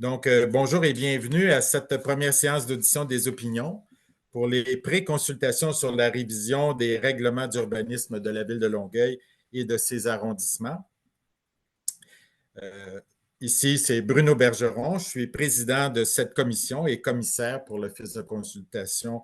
Bonjour et bienvenue à cette première séance d'audition des opinions pour les pré-consultations sur la révision des règlements d'urbanisme de la ville de Longueuil et de ses arrondissements. Ici, c'est Bruno Bergeron. Je suis président de cette commission et commissaire pour l'Office de consultation,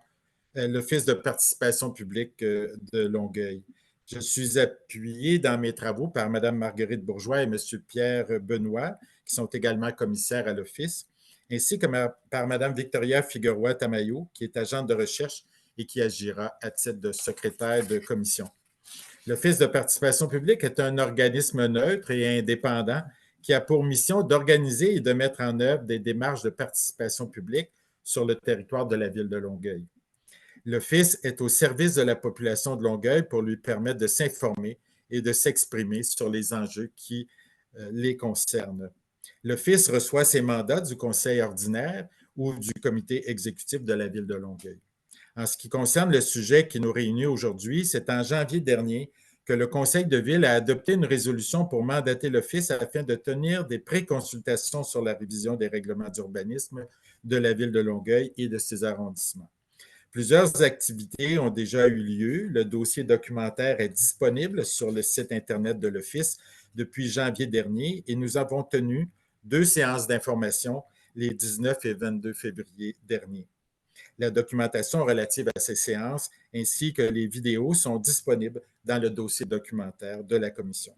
l'Office de participation publique de Longueuil. Je suis appuyé dans mes travaux par Mme Marguerite Bourgeois et M. Pierre Benoît, qui sont également commissaires à l'Office, ainsi que par Mme Victoria Figueroa-Tamayo, qui est agente de recherche et qui agira à titre de secrétaire de commission. L'Office de participation publique est un organisme neutre et indépendant qui a pour mission d'organiser et de mettre en œuvre des démarches de participation publique sur le territoire de la ville de Longueuil. L'Office est au service de la population de Longueuil pour lui permettre de s'informer et de s'exprimer sur les enjeux qui les concernent. L'Office reçoit ses mandats du Conseil ordinaire ou du Comité exécutif de la ville de Longueuil. En ce qui concerne le sujet qui nous réunit aujourd'hui, c'est en janvier dernier que le Conseil de ville a adopté une résolution pour mandater l'Office afin de tenir des pré-consultations sur la révision des règlements d'urbanisme de la ville de Longueuil et de ses arrondissements. Plusieurs activités ont déjà eu lieu. Le dossier documentaire est disponible sur le site Internet de l'Office depuis janvier dernier et nous avons tenu 2 séances d'information les 19 et 22 février dernier. La documentation relative à ces séances ainsi que les vidéos sont disponibles dans le dossier documentaire de la Commission.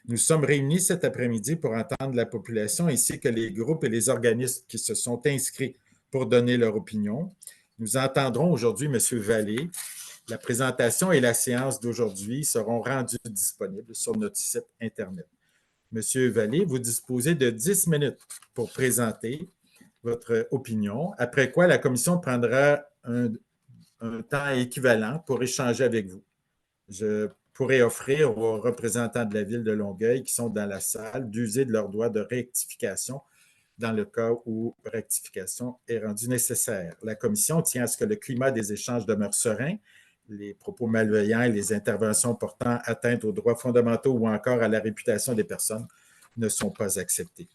Nous sommes réunis cet après-midi pour entendre la population ainsi que les groupes et les organismes qui se sont inscrits pour donner leur opinion. Nous entendrons aujourd'hui M. Vallée. La présentation et la séance d'aujourd'hui seront rendues disponibles sur notre site Internet. M. Vallée, vous disposez de 10 minutes pour présenter votre opinion, après quoi la Commission prendra un temps équivalent pour échanger avec vous. Je pourrais offrir aux représentants de la ville de Longueuil qui sont dans la salle d'user de leur droit de rectification dans le cas où rectification est rendue nécessaire. La Commission tient à ce que le climat des échanges demeure serein, les propos malveillants et les interventions portant atteinte aux droits fondamentaux ou encore à la réputation des personnes ne sont pas acceptés.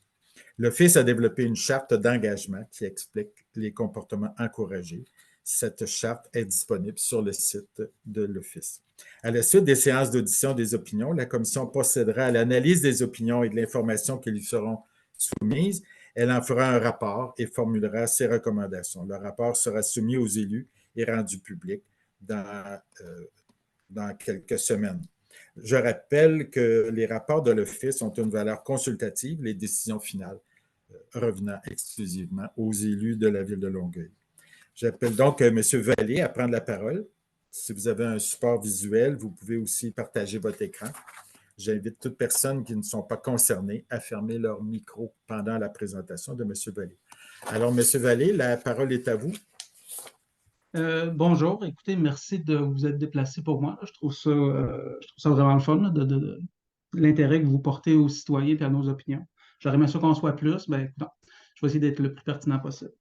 L'Office a développé une charte d'engagement qui explique les comportements encouragés. Cette charte est disponible sur le site de l'Office. À la suite des séances d'audition des opinions, la Commission procédera à l'analyse des opinions et de l'information qui lui seront soumises. Elle en fera un rapport et formulera ses recommandations. Le rapport sera soumis aux élus et rendu public dans quelques semaines. Je rappelle que les rapports de l'Office ont une valeur consultative, les décisions finales revenant exclusivement aux élus de la ville de Longueuil. J'appelle donc M. Vallée à prendre la parole. Si vous avez un support visuel, vous pouvez aussi partager votre écran. J'invite toute personne qui ne sont pas concernées à fermer leur micro pendant la présentation de M. Vallée. Alors, M. Vallée, la parole est à vous. Bonjour, écoutez, merci de vous être déplacé pour moi. Je trouve ça vraiment le fun de l'intérêt que vous portez aux citoyens et à nos opinions. J'aurais aimé ça qu'on soit plus, ben non, je vais essayer d'être le plus pertinent possible.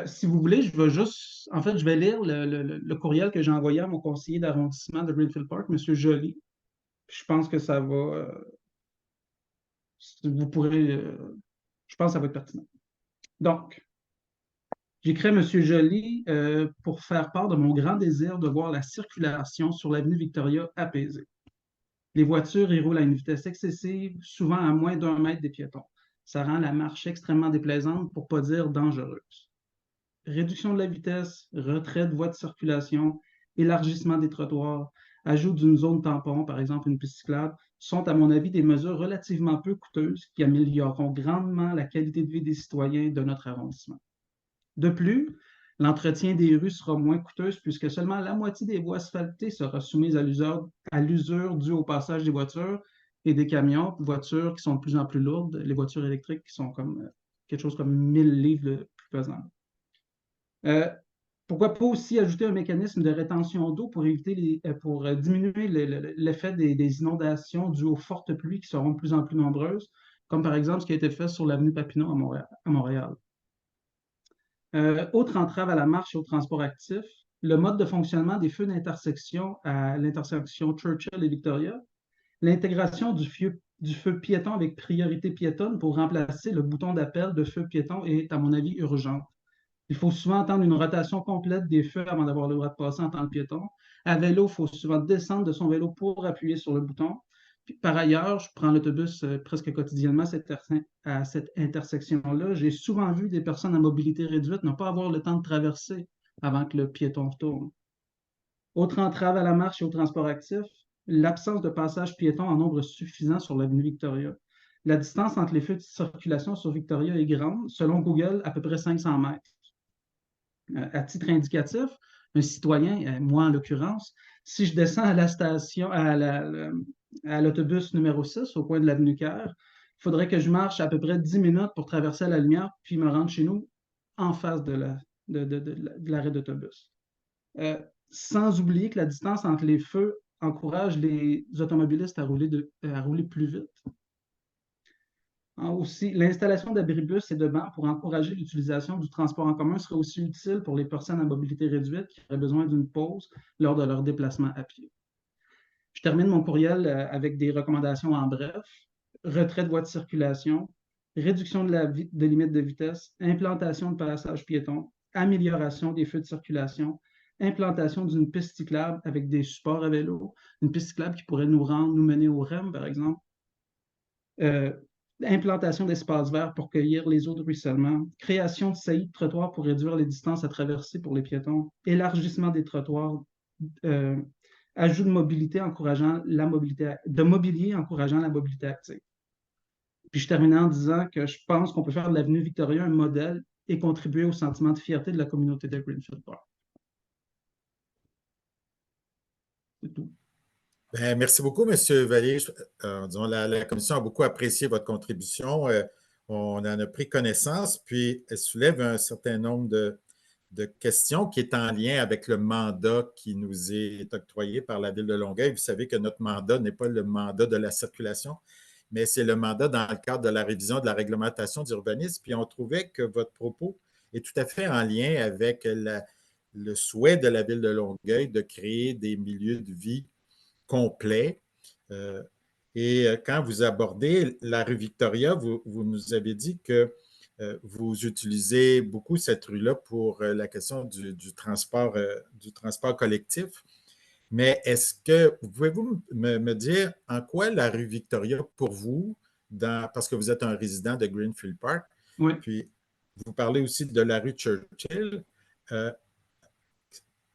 Si vous voulez, je vais lire le courriel que j'ai envoyé à mon conseiller d'arrondissement de Greenfield Park, M. Joly. Je pense que ça va, vous pourrez, je pense que ça va être pertinent. Donc, j'écris à M. Joly pour faire part de mon grand désir de voir la circulation sur l'avenue Victoria apaisée. Les voitures y roulent à une vitesse excessive, souvent à moins d'1 mètre des piétons. Ça rend la marche extrêmement déplaisante, pour ne pas dire dangereuse. Réduction de la vitesse, retrait de voies de circulation, élargissement des trottoirs, ajout d'une zone tampon, par exemple une piste cyclable, sont à mon avis des mesures relativement peu coûteuses qui amélioreront grandement la qualité de vie des citoyens de notre arrondissement. De plus, l'entretien des rues sera moins coûteux puisque seulement la moitié des voies asphaltées sera soumise à l'usure due au passage des voitures et des camions, voitures qui sont de plus en plus lourdes, les voitures électriques qui sont comme quelque chose comme 1000 livres de plus pesantes. Pourquoi pas aussi ajouter un mécanisme de rétention d'eau pour diminuer l'effet des inondations dues aux fortes pluies qui seront de plus en plus nombreuses, comme par exemple ce qui a été fait sur l'avenue Papineau à Montréal. Autre entrave à la marche et au transport actif, le mode de fonctionnement des feux d'intersection à l'intersection Churchill et Victoria, l'intégration du du feu piéton avec priorité piétonne pour remplacer le bouton d'appel de feu piéton est, à mon avis, urgente. Il faut souvent attendre une rotation complète des feux avant d'avoir le droit de passer en tant que piéton. À vélo, il faut souvent descendre de son vélo pour appuyer sur le bouton. Puis, par ailleurs, je prends l'autobus presque quotidiennement à cette intersection-là. J'ai souvent vu des personnes à mobilité réduite ne pas avoir le temps de traverser avant que le piéton tourne. Autre entrave à la marche et au transport actif, l'absence de passage piéton en nombre suffisant sur l'avenue Victoria. La distance entre les feux de circulation sur Victoria est grande, selon Google, à peu près 500 mètres. À titre indicatif, un citoyen, moi en l'occurrence, si je descends à la station, à l'autobus numéro 6 au coin de l'avenue Caire, il faudrait que je marche à peu près 10 minutes pour traverser la lumière puis me rendre chez nous en face de l'arrêt d'autobus. Euh, Sans oublier que la distance entre les feux encourage les automobilistes à rouler plus vite. Aussi, l'installation d'abribus et de bancs pour encourager l'utilisation du transport en commun serait aussi utile pour les personnes à mobilité réduite qui auraient besoin d'une pause lors de leur déplacement à pied. Je termine mon courriel avec des recommandations en bref. Retrait de voies de circulation, réduction de limite de vitesse, implantation de passages piétons, amélioration des feux de circulation, implantation d'une piste cyclable avec des supports à vélo, une piste cyclable qui pourrait nous mener au REM, par exemple. Euh, Implantation d'espaces verts pour cueillir les eaux de ruissellement, création de saillies de trottoirs pour réduire les distances à traverser pour les piétons, élargissement des trottoirs, euh, ajout de mobilité encourageant la mobilité, de mobilier encourageant la mobilité active. Puis je terminais en disant que je pense qu'on peut faire de l'avenue Victoria un modèle et contribuer au sentiment de fierté de la communauté de Greenfield Park. C'est tout. Ben, merci beaucoup, M. Vallée. Disons, la Commission a beaucoup apprécié votre contribution. On en a pris connaissance, puis elle soulève un certain nombre de questions qui est en lien avec le mandat qui nous est octroyé par la Ville de Longueuil. Vous savez que notre mandat n'est pas le mandat de la circulation, mais c'est le mandat dans le cadre de la révision de la réglementation d'urbanisme. Puis on trouvait que votre propos est tout à fait en lien avec le souhait de la Ville de Longueuil de créer des milieux de vie complets. Et quand vous abordez la rue Victoria, vous nous avez dit que vous utilisez beaucoup cette rue-là pour la question du transport collectif. Mais est-ce que pouvez-vous me dire en quoi la rue Victoria, pour vous, parce que vous êtes un résident de Greenfield Park, Oui. puis vous parlez aussi de la rue Churchill, euh,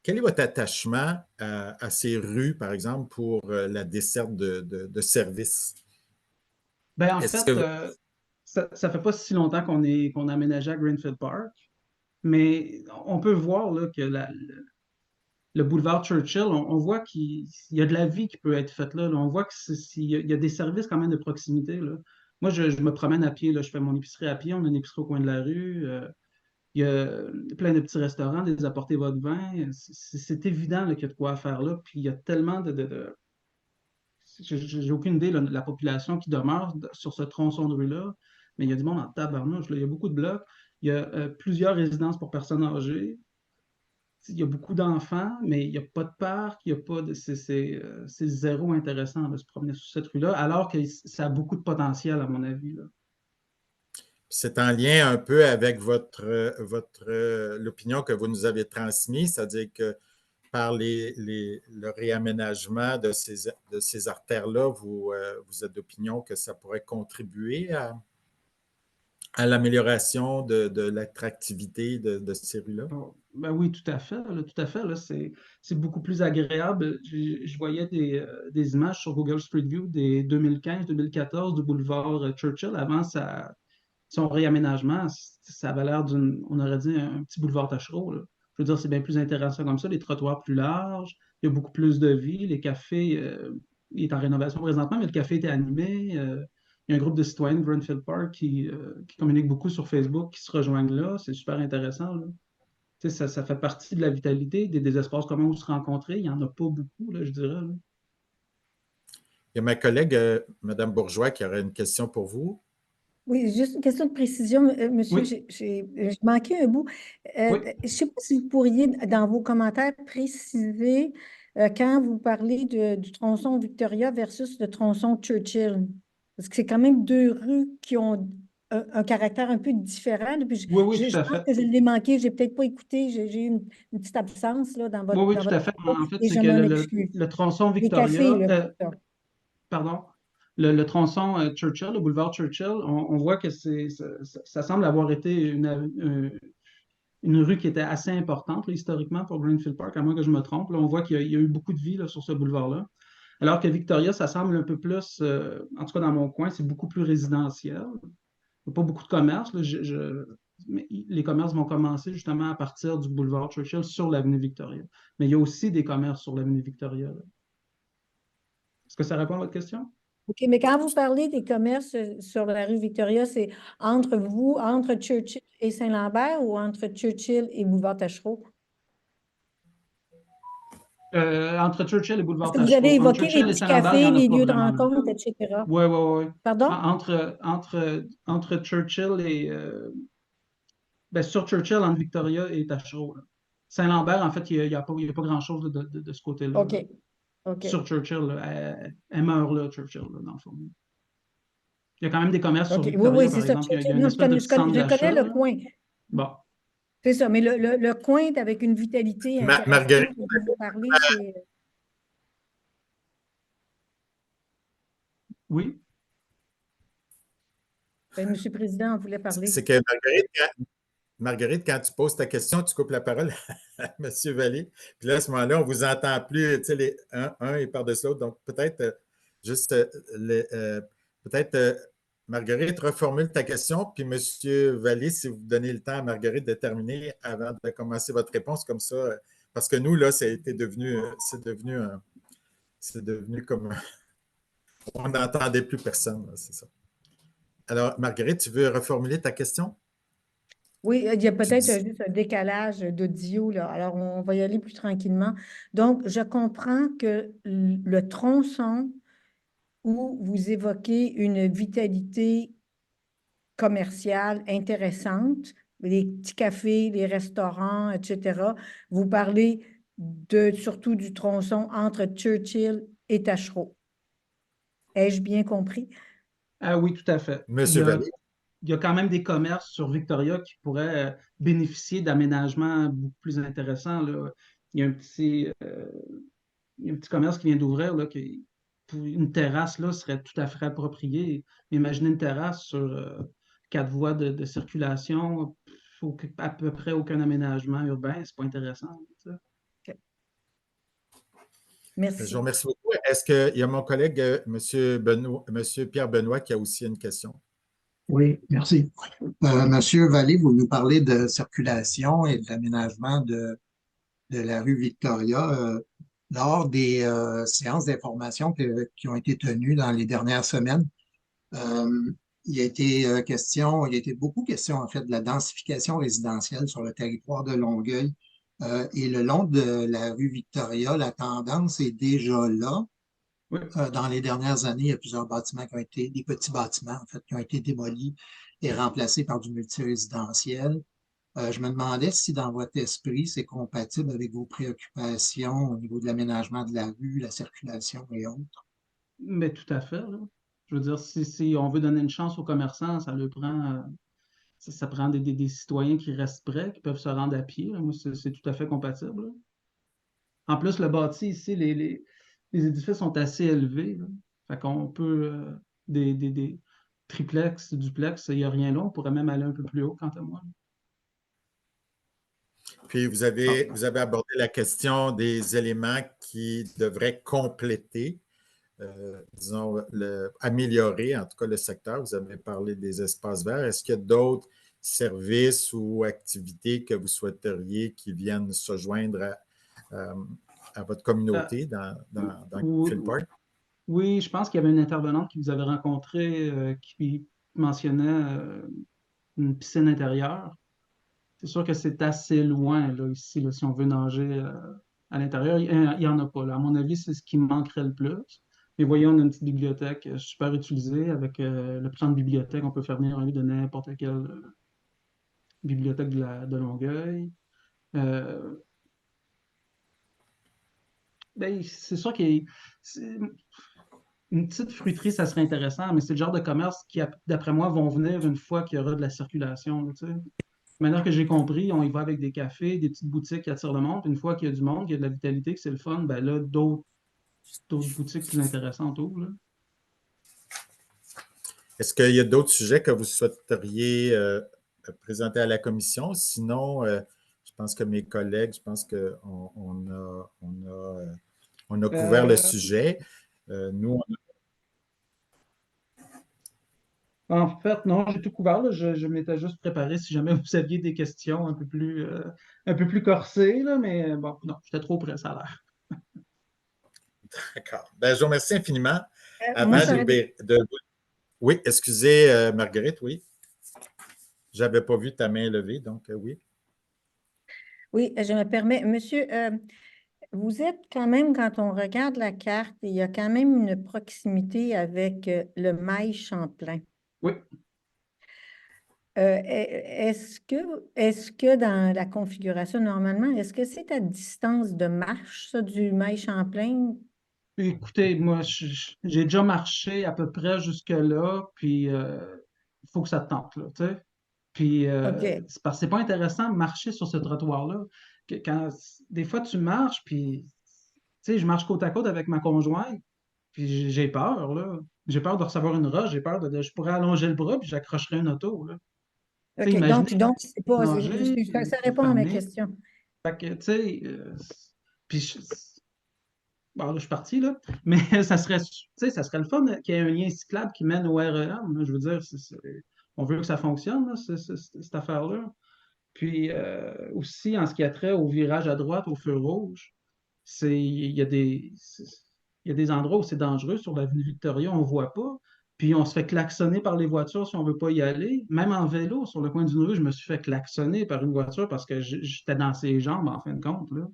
quel est votre attachement à ces rues, par exemple, pour la desserte de services? Ben, en Est-ce fait, que ça ne fait pas si longtemps qu'on a aménagé à Greenfield Park, mais on peut voir là, que le boulevard Churchill, on voit qu'il y a de la vie qui peut être faite là. On voit qu'il y a des services quand même de proximité, là. Moi, je me promène à pied, là, je fais mon épicerie à pied, on a une épicerie au coin de la rue. Il y a plein de petits restaurants, des apportez votre vin. C'est évident là, qu'il y a de quoi faire là. Puis il y a tellement j'ai aucune idée là, de la population qui demeure sur ce tronçon de rue-là, mais il y a du monde en tabarnouche, là. Il y a beaucoup de blocs. Il y a plusieurs résidences pour personnes âgées. Il y a beaucoup d'enfants, mais il n'y a pas de parc, il y a pas de. C'est zéro intéressant de se promener sur cette rue-là, alors que ça a beaucoup de potentiel, à mon avis, là. c'est en lien un peu avec l'opinion que vous nous avez transmise, c'est-à-dire que par le réaménagement de ces artères-là, vous êtes d'opinion que ça pourrait contribuer à l'amélioration de l'attractivité de ces rues-là? Oh, ben oui, tout à fait, là, tout à fait, là, c'est beaucoup plus agréable. Je voyais des images sur Google Street View des 2015-2014 du boulevard Churchill avant son réaménagement. Ça avait l'air on aurait dit, un petit boulevard tachereau, là. Je veux dire, c'est bien plus intéressant comme ça, les trottoirs plus larges, il y a beaucoup plus de vie, les cafés, il est en rénovation présentement, mais le café était animé. Il y a un groupe de citoyens de Greenfield Park qui communiquent beaucoup sur Facebook, qui se rejoignent là. C'est super intéressant, là. Tu sais, ça fait partie de la vitalité, des espaces communs où se rencontrer. Il n'y en a pas beaucoup, là, je dirais, là. Il y a ma collègue, Mme Bourgeois, qui aurait une question pour vous. Oui, juste une question de précision, monsieur, Oui, je manquais un bout. oui. Je ne sais pas si vous pourriez, dans vos commentaires, préciser quand vous parlez du tronçon Victoria versus le tronçon Churchill. Parce que c'est quand même deux rues qui ont un caractère un peu différent. Puis Oui, oui, tout je à pense fait. que je l'ai manqué, j'ai peut-être pas écouté, j'ai eu une petite absence là, Oui, oui, dans tout votre à fait. propos En fait, et c'est je que m'en excuse. le tronçon Les cafés, Victoria, là, c'est ça. pardon, le tronçon Churchill, le boulevard Churchill, on voit que ça semble avoir été une rue qui était assez importante là, historiquement pour Greenfield Park, à moins que je me trompe. Là, on voit qu'il y a eu beaucoup de vie là, sur ce boulevard-là. Alors que Victoria, ça semble un peu plus, en tout cas dans mon coin, c'est beaucoup plus résidentiel. Il n'y a pas beaucoup de commerce. Là. Mais les commerces vont commencer justement à partir du boulevard Churchill sur l'avenue Victoria. Mais il y a aussi des commerces sur l'avenue Victoria. Là. Est-ce que ça répond à votre question? OK, mais quand vous parlez des commerces sur la rue Victoria, c'est entre Churchill et Saint-Lambert ou entre Churchill et Boulevard Tachereau? Entre Churchill et Parce boulevard que vous avez Tachereau. Entre évoqué les Churchill et petits Saint-Lambert, il n'y cafés, en a les pas lieux de vraiment. Là. rencontre, etc. Oui, oui, oui. Pardon? Entre Churchill et ben, sur Churchill, entre Victoria et Tachereau. Là. Saint-Lambert, en fait, il y a pas grand-chose de ce côté-là. OK. Là. OK. Sur Churchill, là, elle meurt là, Churchill, là, dans le fond. Il y a quand même des commerces sur OK. Oui, oui, Victoria, c'est par ça. exemple. Il y a une Non, espèce de petit centre je connais d'achat. le Là. coin. Bon, C'est ça. Mais le coin avec une vitalité Marguerite, intéressante dont vous parlez, c'est. oui. Ben, Monsieur le Président, on voulait parler. c'est que Marguerite, quand tu poses ta question, tu coupes la parole à M. Vallée. Puis là, à ce moment-là, on ne vous entend plus, tu sais, un est par-dessus l'autre. Donc, peut-être juste, peut-être, Marguerite, reformule ta question. Puis, M. Vallée, si vous donnez le temps à Marguerite de terminer avant de commencer votre réponse, comme ça, parce que nous, là, ça a été devenu, c'est devenu comme, on n'entendait plus personne, là, c'est ça. Alors, Marguerite, tu veux reformuler ta question? Oui, il y a Tu peut-être dis, juste un décalage d'audio, là. Alors, on va y aller plus tranquillement. Donc, je comprends que le tronçon où vous évoquez une vitalité commerciale intéressante, les petits cafés, les restaurants, etc., vous parlez surtout du tronçon entre Churchill et Tachereau. Ai-je bien compris? Ah oui, tout à fait. M. Vallée? Il y a quand même des commerces sur Victoria qui pourraient bénéficier d'aménagements beaucoup plus intéressants. Là. Il y a un petit, euh, il y a un petit commerce qui vient d'ouvrir, là, pour une terrasse là, serait tout à fait appropriée. Imaginez une terrasse sur 4 voies de circulation, faut à peu près aucun aménagement urbain, c'est pas intéressant. Ça. OK. Je vous Merci. remercie beaucoup. Est-ce qu'il y a mon collègue, M. Pierre Benoît, qui a aussi une question? Oui, merci. Monsieur Vallée, vous nous parlez de circulation et de l'aménagement de la rue Victoria. Lors des séances d'information qui ont été tenues dans les dernières semaines, euh, il a été il a été beaucoup question en fait de la densification résidentielle sur le territoire de Longueuil. Et le long de la rue Victoria, la tendance est déjà là. Oui. Dans les dernières années, il y a plusieurs bâtiments qui ont été, des petits bâtiments, en fait, qui ont été démolis et remplacés par du multirésidentiel. Je me demandais si dans votre esprit, c'est compatible avec vos préoccupations au niveau de l'aménagement de la rue, la circulation et autres. Mais tout à fait. Là. Je veux dire, si on veut donner une chance aux commerçants, ça prend des citoyens qui restent prêts, qui peuvent se rendre à pied. Là. Moi, c'est tout à fait compatible. Là. En plus, le bâti ici, les édifices sont assez élevés. Là. Fait qu'on peut, des triplex, duplex, il n'y a rien là. On pourrait même aller un peu plus haut, quant à moi. Puis Ah. vous avez abordé la question des éléments qui devraient compléter, disons, améliorer en tout cas le secteur. Vous avez parlé des espaces verts. Est-ce qu'il y a d'autres services ou activités que vous souhaiteriez qui viennent se joindre à votre Euh, communauté dans Greenfield ou- Park? oui, je pense qu'il y avait une intervenante qui vous avait rencontré qui mentionnait une piscine intérieure. C'est sûr que c'est assez loin là, ici, là, si on veut nager à l'intérieur. Il n'y en a pas. Là. À mon avis, c'est ce qui me manquerait le plus. Mais voyons, on a une petite bibliothèque super utilisée avec le plan de bibliothèque. On peut faire venir un livre de n'importe quelle bibliothèque de Longueuil. Euh, ben, c'est sûr qu'il c'est- une petite fruiterie, ça serait intéressant, mais c'est le genre de commerce qui, d'après moi, vont venir une fois qu'il y aura de la circulation, là, tu sais. Maintenant que j'ai compris, on y va avec des cafés, des petites boutiques qui attirent le monde. Puis une fois qu'il y a du monde, qu'il y a de la vitalité, que c'est le fun, ben là, d'autres boutiques plus intéressantes ouvrent, là. Est-ce qu'il y a d'autres sujets que vous souhaiteriez présenter à la commission? Sinon, je pense que mes collègues, je pense qu'on on a couvert le Euh, sujet. Nous, En fait, non, j'ai tout couvert, là. Je m'étais juste préparé si jamais vous aviez des questions un peu plus corsées, là, mais bon, non, j'étais trop près, ça a l'air. d'accord. Ben, je vous remercie infiniment. Moi, Avant j'aurais Oui, excusez, Marguerite, oui. Je n'avais pas vu ta main levée, donc oui. Oui, je me permets. Monsieur, vous êtes quand même, quand on regarde la carte, il y a quand même une proximité avec le Mail Champlain. Oui. Est-ce que dans la configuration, normalement, est-ce que c'est à distance de marche, ça, du Mail Champlain? Écoutez, moi, j'ai déjà marché à peu près jusque-là, puis il faut que ça te tente, là, tu sais. Puis OK. c'est parce que c'est pas intéressant de marcher sur ce trottoir-là. Des fois, tu marches, puis, tu sais, je marche côte à côte avec ma conjointe, puis j'ai peur, là. J'ai peur de recevoir une roche, j'ai peur je pourrais allonger le bras, puis j'accrocherais une auto, là. Tu sais, OK. imaginez Donc c'est pas, nager, ça une répond à ma famille. question. Fait que, tu sais, puis bon, là, je suis parti, là. Mais ça serait, tu sais, ça serait le fun qu'il y ait un lien cyclable qui mène au REM, là. Je veux dire, on veut que ça fonctionne, là, cette affaire-là. Puis aussi, en ce qui a trait au virage à droite, au feu rouge, il y a des endroits où c'est dangereux sur l'avenue Victoria, on ne voit pas. Puis on se fait klaxonner par les voitures si on ne veut pas y aller. Même en vélo, sur le coin d'une rue, je me suis fait klaxonner par une voiture parce que j'étais dans ses jambes, en fin de compte, là.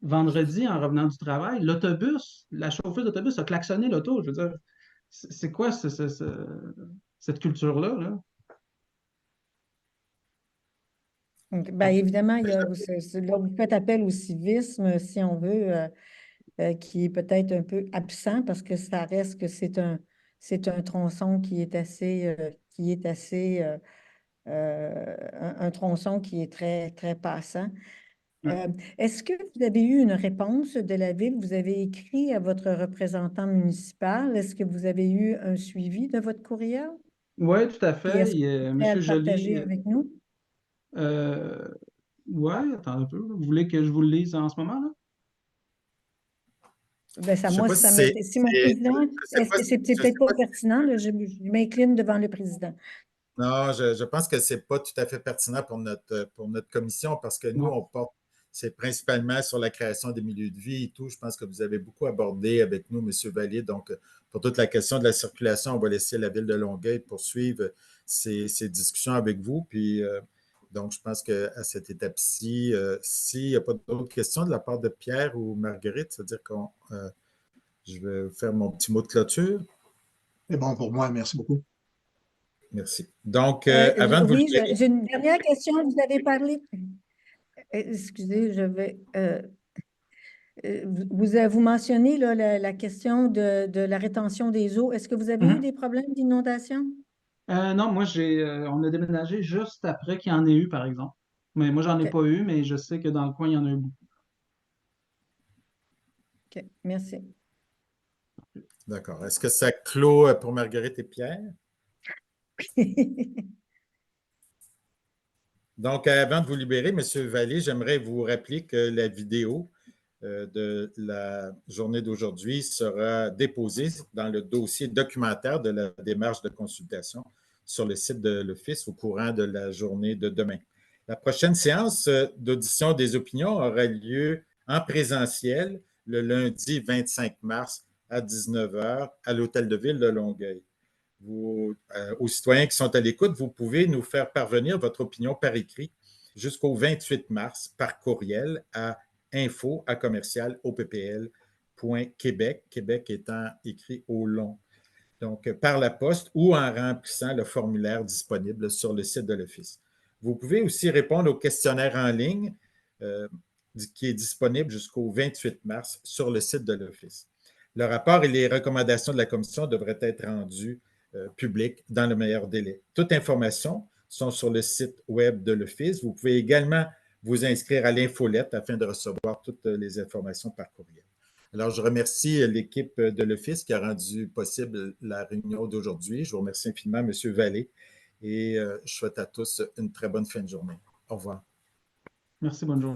Vendredi, en revenant du travail, la chauffeuse d'autobus a klaxonné l'auto. Je veux dire, c'est quoi cette culture-là, là? Bien, évidemment, là, vous faites appel au civisme, si on veut, qui est peut-être un peu absent parce que ça reste que c'est un tronçon qui est assez un tronçon qui est très, très passant. Ouais. Est-ce que vous avez eu une réponse de la ville? Vous avez écrit à votre représentant municipal. Est-ce que vous avez eu un suivi de votre courriel? Oui, tout à Puis fait. est-ce que vous êtes prêt à Monsieur le Joly, partager avec nous? euh, ouais, attends un peu, là. Vous voulez que je vous le lise en ce moment, là? Ben Je ça, ne sais moi, pas ça si mon président, je sais est-ce pas, que c'est je sais peut-être pas pas pertinent, là, je m'incline devant le président. non, je pense que ce n'est pas tout à fait pertinent pour notre commission parce que nous, Non. on porte, c'est principalement sur la création des milieux de vie et tout. Je pense que vous avez beaucoup abordé avec nous, M. Vallée. Donc, pour toute la question de la circulation, on va laisser la ville de Longueuil poursuivre ces discussions avec vous. Puis, donc, je pense qu'à cette étape-ci, s'il n'y a pas d'autres questions de la part de Pierre ou Marguerite, c'est-à-dire que je vais faire mon petit mot de clôture. C'est bon pour moi, merci beaucoup. Merci. Donc, avant de vous Oui, libérer, j'ai une dernière question. Vous avez parlé. Excusez, vous mentionnez là, la question de la rétention des eaux. Est-ce que vous avez eu Mhm. des problèmes d'inondation? Non, moi, on a déménagé juste après qu'il y en ait eu, par exemple. Mais moi, j'en ai OK, pas eu, mais je sais que dans le coin, il y en a eu beaucoup. OK, merci. d'accord. Est-ce que ça clôt pour Marguerite et Pierre? Donc, avant de vous libérer, M. Vallée, j'aimerais vous rappeler que la vidéo de la journée d'aujourd'hui sera déposée dans le dossier documentaire de la démarche de consultation sur le site de l'Office au courant de la journée de demain. La prochaine séance d'audition des opinions aura lieu en présentiel le lundi 25 mars à 19 h à l'Hôtel de Ville de Longueuil. Aux citoyens qui sont à l'écoute, vous pouvez nous faire parvenir votre opinion par écrit jusqu'au 28 mars par courriel à info@oppl.québec, Québec étant écrit au long. Donc, par la poste ou en remplissant le formulaire disponible sur le site de l'Office. Vous pouvez aussi répondre au questionnaire en ligne qui est disponible jusqu'au 28 mars sur le site de l'Office. Le rapport et les recommandations de la commission devraient être rendus publics dans le meilleur délai. Toute information sont sur le site web de l'Office. Vous pouvez également vous inscrire à l'infolette afin de recevoir toutes les informations par courriel. Alors, je remercie l'équipe de l'Office qui a rendu possible la réunion d'aujourd'hui. Je vous remercie infiniment, M. Vallée, et je souhaite à tous une très bonne fin de journée. Au revoir. Merci, bonne journée.